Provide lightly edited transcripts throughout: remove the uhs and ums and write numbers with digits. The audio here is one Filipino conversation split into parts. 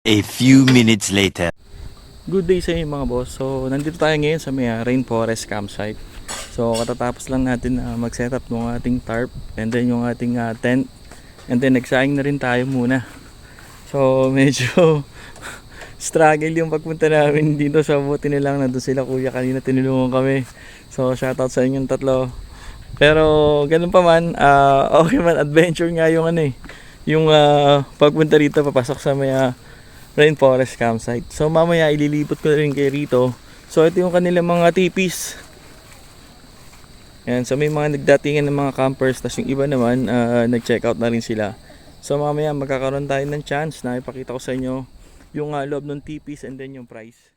A few minutes later. Good day sa inyo mga boss. So nandito tayo ngayon sa may rainforest campsite. So katatapos lang natin mag-set up ng ating tarp and then yung ating tent. And then nagsaing na rin tayo muna. So medyo struggle yung pagpunta namin dito. Sa buti nilang nandun sila kuya kanina, tinulungan kami. So shoutout sa inyong tatlo. Pero ganun pa man, okay man, adventure nga yung yung pagpunta rito, papasok sa may rainforest campsite. So mamaya ililipot ko rin kayo rito. So ito yung kanilang mga tipis. Yan, so may mga nagdatingan ng mga campers, tapos yung iba naman nag-check out na rin sila. So mamaya magkakaroon tayo ng chance na ipakita ko sa inyo yung loob ng tipis and then yung price.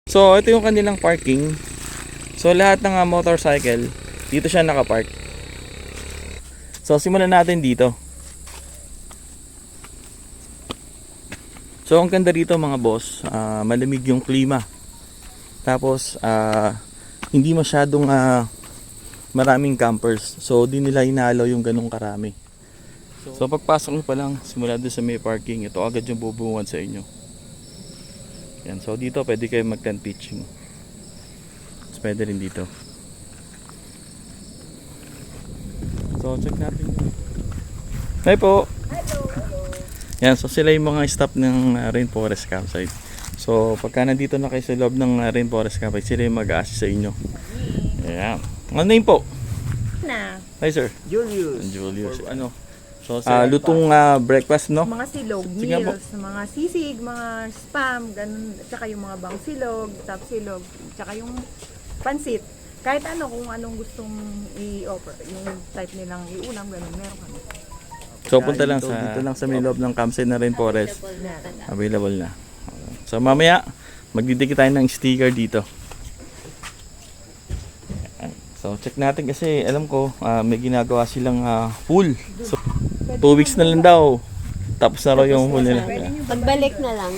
So ito yung kanilang parking. So lahat ng motorcycle dito siya nakapark. So simulan natin dito. So ang ganda dito mga boss, malamig yung klima. Tapos hindi masyadong maraming campers. So di nila inaalaw yung ganung karami. So pagpasok nyo pa lang, simula doon sa may parking, ito agad yung bubungan sa inyo. Yan, so dito pwede kayo mag tent pitching. So, pwede rin dito. So check natin. Hi po. Hello. Yan, so sila yung mga staff ng rainforest campsite. So pagka nandito na kayo sa loob ng rainforest campsite, sila yung mag-a-assist sa inyo. Yan. Ano name po? Na. Hi sir. Julius. Julius. Ano? So lutong breakfast, no? Mga silog, Sige po. meals, mga sisig, mga spam, ganun, at saka yung mga bang silog, top silog, at saka yung pansit. Kahit ano, kung anong gustong i-offer, yung type nilang iulam, ganun, meron kami. So punta lang dito lang sa may loob ng campsite na rainforest. Available na. So mamaya magdidikit tayo ng sticker dito. So check natin kasi alam ko may ginagawa silang pool. So 2 weeks na lang daw. Tapos na raw yung pool nila. Pagbalik na lang.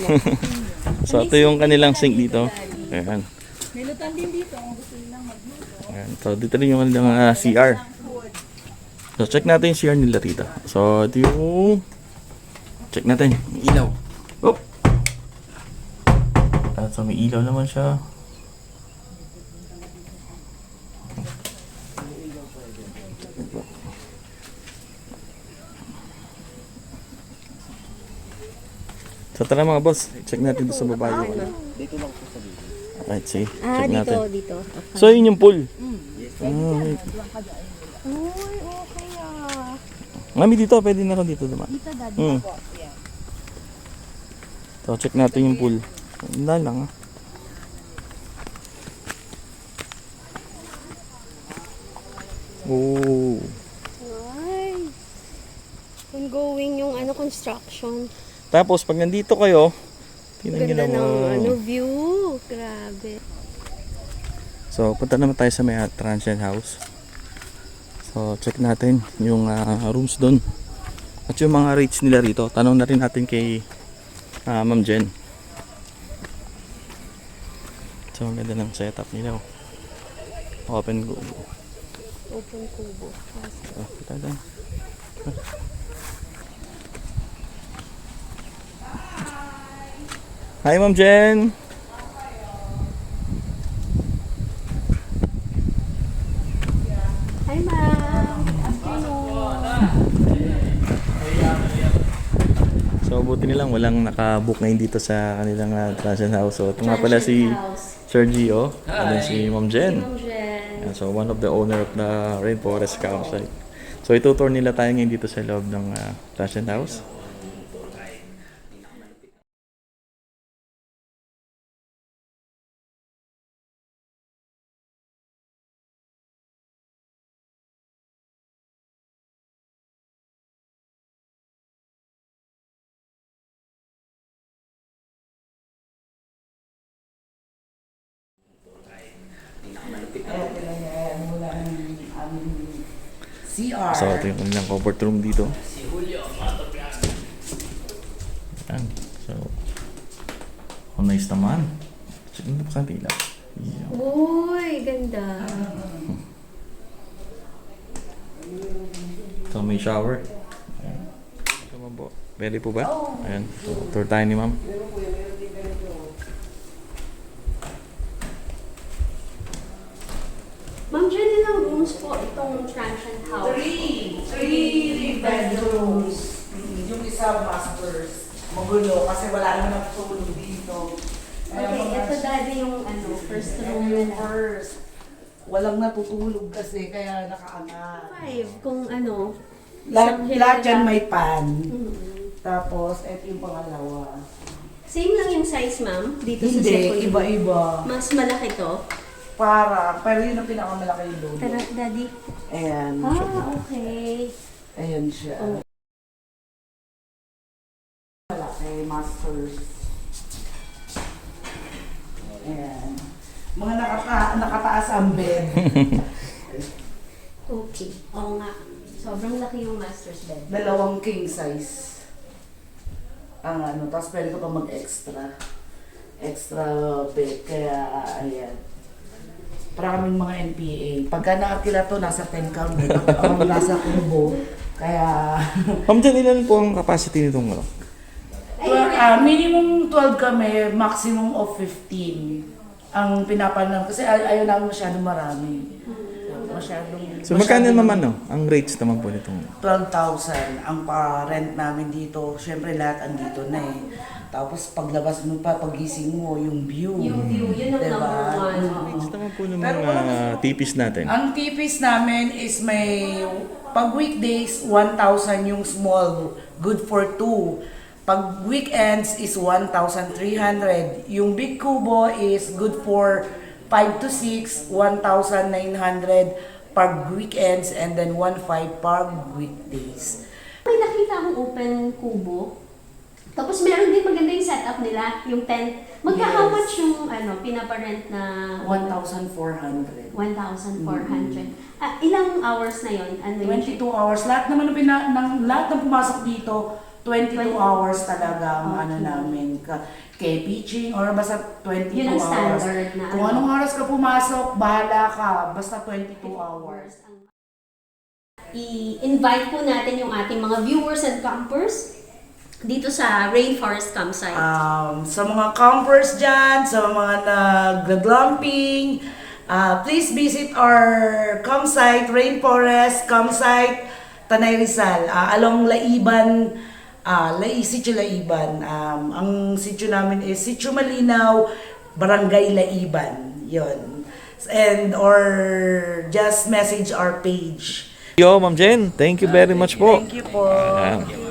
So ito yung kanilang sink dito. Ayan. May lutan din dito, kung gusto nilang magluto. Ayan. So dito rin yung kanilang CR. So check natin yung CR nila rito. So ito yung check natin yung ilaw. Oh. So may ilaw naman siya. So tara mga boss, check natin dito sa baba yung ano. Dito lang po sa dito. Alright, see. Ah, Check natin. dito. So yun yung pool. Uy, okay ah. Mami dito, pwede na rin dito naman. Dito daddy. So check natin yung pool. Hindi lang ah. Oh. Ay. Ongoing yung construction. Tapos pag nandito kayo, tingnan nyo Ganda naman. ng view. Grabe. So punta naman tayo sa may transient house. So check natin yung rooms doon. At yung mga rates nila rito. Tanong na rin natin kay Ma'am Jen. So ang ganda ng setup nila. Open kubo. Open kubo. Oh, kita dyan. Hi, Ma'am Jen. Hi, ma'am. Afternoon. So, buti nilang walang nakabook ngayon dito sa kanilang Transient House. So, ito nga pala si House. Sir Gio. And then si Ma'am Jen. Ma'am Jen. Yeah, so, one of the owner of the Rainforest Campsite. So, itutour nila tayo ngayon dito sa loob ng Transient House. CR. So, ito yung kanilang comfort room dito. Ayan. So, oh, nice naman. Sige na pa kanila. Yeah. Uy, ganda. So, may shower. Ayan. Ito ma'am po. Ready po ba? Ayan. So, tour tayo ni ma'am. Ma'am Jen, ilang rooms po itong transient house? Three bedrooms. Yung isa masters. Magulo kasi wala naman natutulog dito. Okay, ito dati yung first room nila. First. Walang natutulog kasi kaya nakaangat. 5, kung ano. Lahat yan may pan. Mhm. Tapos, eto yung pangalawa. Same lang yung size, ma'am, dito sa Hindi, second room. iba-iba. Mas malaki to. Pero yun ang pinakamalaki yung lolo. Tara, daddy. Ayan. Okay. Ayan siya. Oh. Malaki, masters. Ayan. Mga nakataas ang bed. Okay. Oo nga. Sobrang laki yung master's bed. 2 king size. Ang tapos pwede ko pa mag-extra. Extra bed. Kaya, ayan. Para kaming mga NPA. Pagka nakakila to, nasa 10 count. Nasa kubo. Kaya, Ma'am Jen, ilan po ang capacity nitong ano? minimum 12 kami, maximum of 15 ang pinapanan. Kasi ayaw namin masyadong marami. So, magkano naman ang rates naman po nitong 12,000 ang pa-rent namin dito. Siyempre lahat andito na eh. Tapos paglabas mo pa, pagising mo, yung view. Yung view, yun ang Diba? number one. rates naman po ng Pero mga tipis natin? Ang tipis namin is may, pag weekdays, 1,000 yung small, good for 2. Pag weekends is 1,300. Yung big kubo is good for 5 to 6, 1,900 pag weekends and then 1,500 pag weekdays. May nakita akong open kubo. Tapos meron din maganda yung setup nila, yung tent. How Yes. much yung pinaparent na 1,400. 1,400. Ilang hours na yon? 22 hours. Lahat naman lahat ng pumasok dito, 22 hours talaga ang Okay. namin. Kay pitching or basta 22 Yun ang hours. standard na Kung anong oras ka pumasok, bahala ka. Basta 22 hours. I-invite po natin yung ating mga viewers and campers dito sa Rainforest Campsite. Sa mga campers dyan, sa mga nag-glamping, please visit our campsite, Rainforest Campsite, Tanay Rizal, along Laiban, Sitio Laiban. Ang sitio namin is Sitio Malinaw, Barangay Laiban. Yun. And or just message our page. Yo, Ma'am Jen, thank you very much po. Thank you po. Ayan.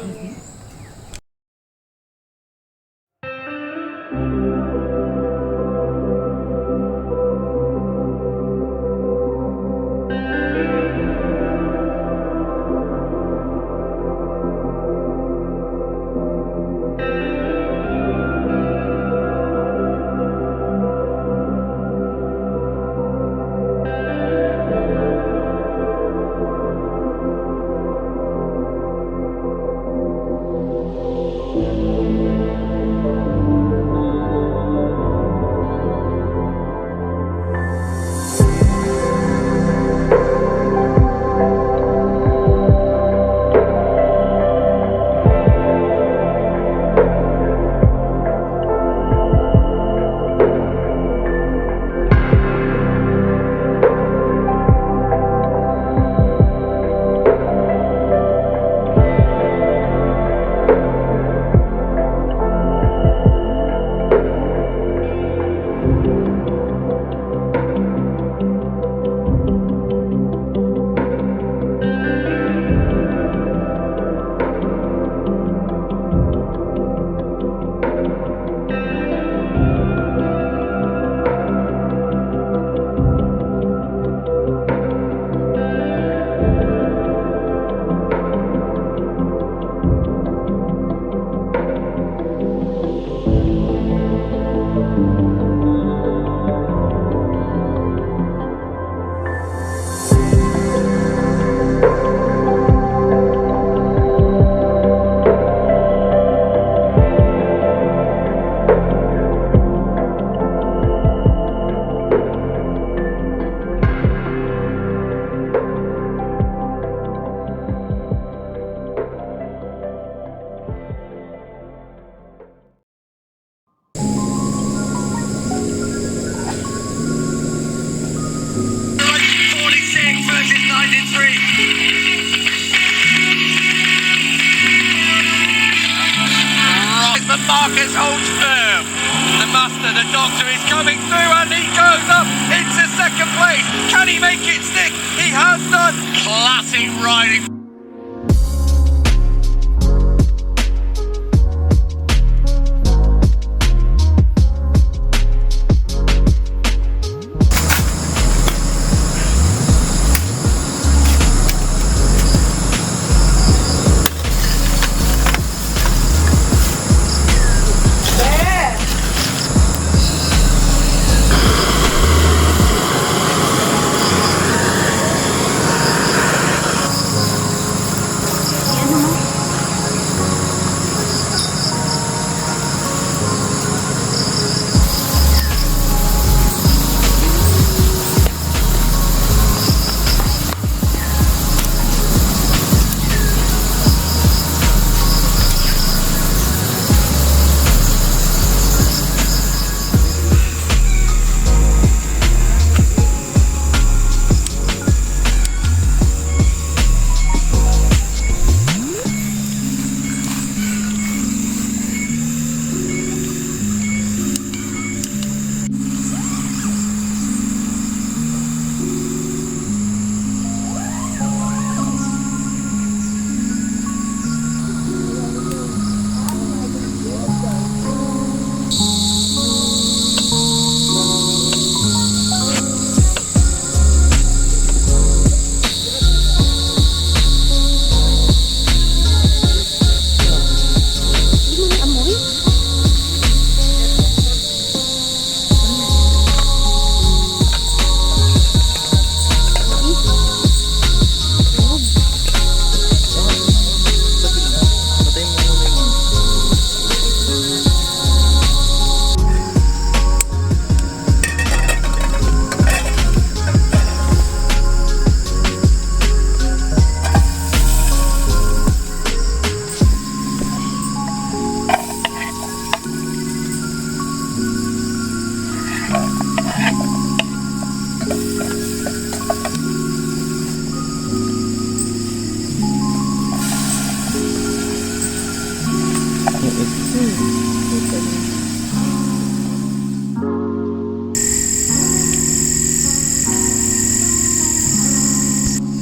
versus 93. Right, but Marcus holds firm. The master, the doctor, is coming through and he goes up into second place. Can he make it stick? He has done. Classic riding.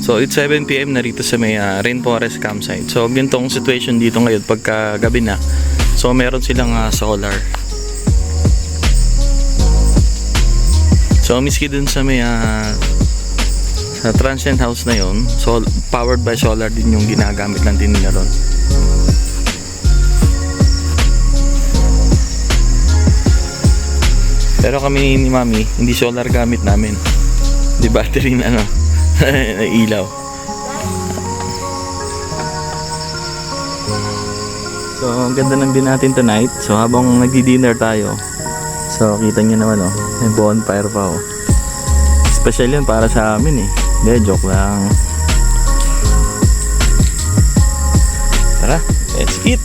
So it's 7 PM na rito sa may Rainforest Campsite. So ganitong situation dito ngayon pagka gabi na. So meron silang solar. So miski dun sa may sa transient house na yon, so powered by solar din yung ginagamit lang din nila ron. Pero kami ni Mami, hindi solar gamit namin. Di battery na na ilaw. So ang ganda ng view natin tonight. So habang nagdi-dinner tayo, so kita nyo naman may bonfire pa Special yun para sa amin Hindi, joke lang. Tara, let's eat!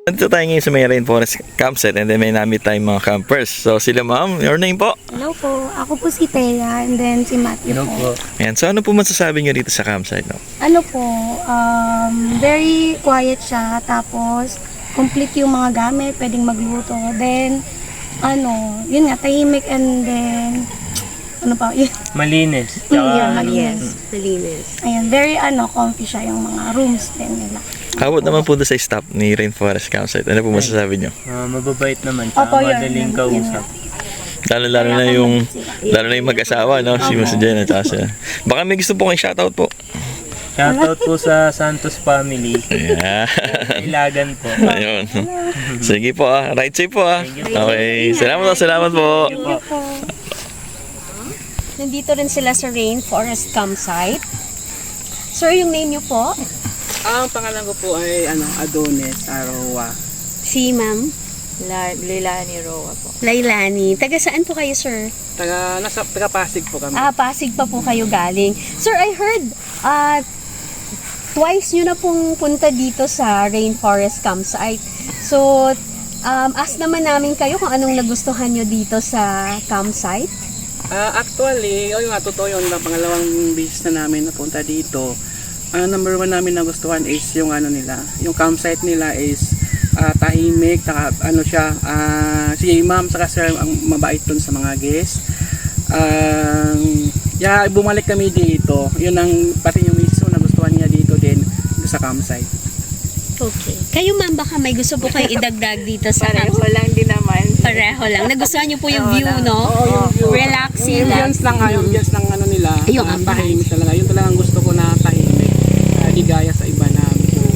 Nandito tayo ngayon sa may Rainforest Campsite and then may namit tayong mga campers. So sila ma'am, your name po? Hello po, ako po si Thea and then si Matthew po. Ayan, so ano po masasabi nyo dito sa campsite? No? Ano po, very quiet siya, tapos complete yung mga gamit, pwedeng magluto. Then, yun nga, tahimik and then, ano pa, yun. Malinis. Malinis. Ayan, very comfy siya yung mga rooms din nila. How about naman po doon sa staff ni Rainforest Campsite? Ano po masasabi nyo? Mababait naman. Opo, yun. Madaling kausap. Lalo na yung mag-asawa, no? Si Mas Jen at siya. Baka may gusto po kayong shoutout po. Shoutout po sa Santos family. Yeah. Ilagan po. Ayun. Sige po Right safe po Okay. Salamat po. Nandito rin sila sa Rainforest Campsite. Sir, yung name niyo po? Ang pangalan ko po ay Adonis Aroa. Si ma'am? Leilani Roa po. Lailani. Taga saan po kayo, sir? Taga Pasig po kami. Pasig pa po kayo galing. Sir, I heard twice nyo na pong punta dito sa Rainforest Campsite. So, ask naman namin kayo kung anong nagustuhan nyo dito sa campsite. Actually, totoo yun. Pangalawang beses na namin napunta dito. Number one namin nagustuhan is yung nila. Yung campsite nila is tahimik, si ma'am saka sir ang mabait dun sa mga guests. Bumalik kami dito. Yun ang pati yung miso na gustuhan niya dito din sa campsite. Okay. Kayo ma'am, baka may gusto po kayo idagdag dito sa Pareho campsite? lang din naman. Pareho lang. Nagustuhan niyo po yung view, no? Yung view. Relaxing Yung lang. ambience lang nila. Yung ambience. Tahimik talaga. Yun talaga ang gusto ko na tahimik. Di gaya sa iba na medyo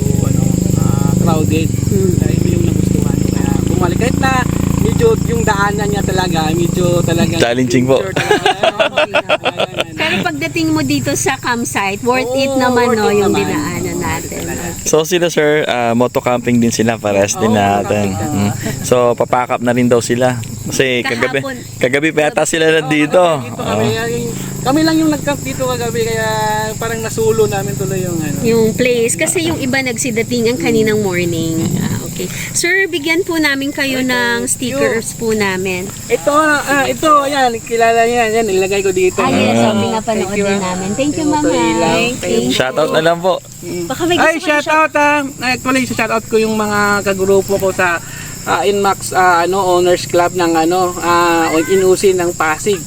crowded. Kaya ito yung nagustuhan ko. Kaya bumalik. Kahit na medyo yung daanan niya talaga, medyo talaga Challenging po. Pero pagdating mo dito sa campsite, worth it naman, no, yung dinaanan natin. So sila sir, moto camping din sila, pares din natin. So papack up na rin daw sila. Kasi Kahapon. kagabi pa yata sila nandito. Kami lang yung nag-camp dito kagabi, kaya parang nasulo namin tuloy yung Yung place. Kasi yung iba nagsidating ang kaninang morning. Okay. Sir, bigyan po namin kayo ng stickers po namin. Ito, yan, kilala yan, ilagay ko dito. Yes, pinapanood din namin. Thank you, mama. Thank you. Shoutout na lang po. Baka may gusto Ay, shoutout actually, shoutout ko yung mga kagrupo ko sa Inmax Owners Club ng Inusin ng Pasig.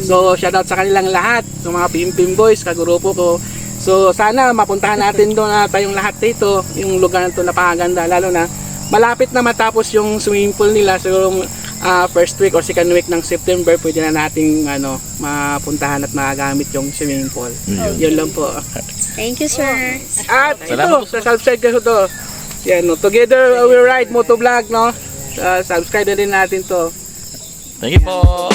So, shoutout sa kanilang lahat, sa mga Pimpim Boys, kagrupo ko. So, sana mapuntahan natin doon na tayong lahat dito, yung lugar na ito napakaganda, lalo na malapit na matapos yung swimming pool nila. So, first week or second week ng September, pwede na nating mapuntahan at magagamit yung swimming pool. Yun lang po. Thank you, sir. At ito, sa subscribe ko to. Yan, Together We Ride Motovlog, no? Subscribe na din natin to. Thank you po.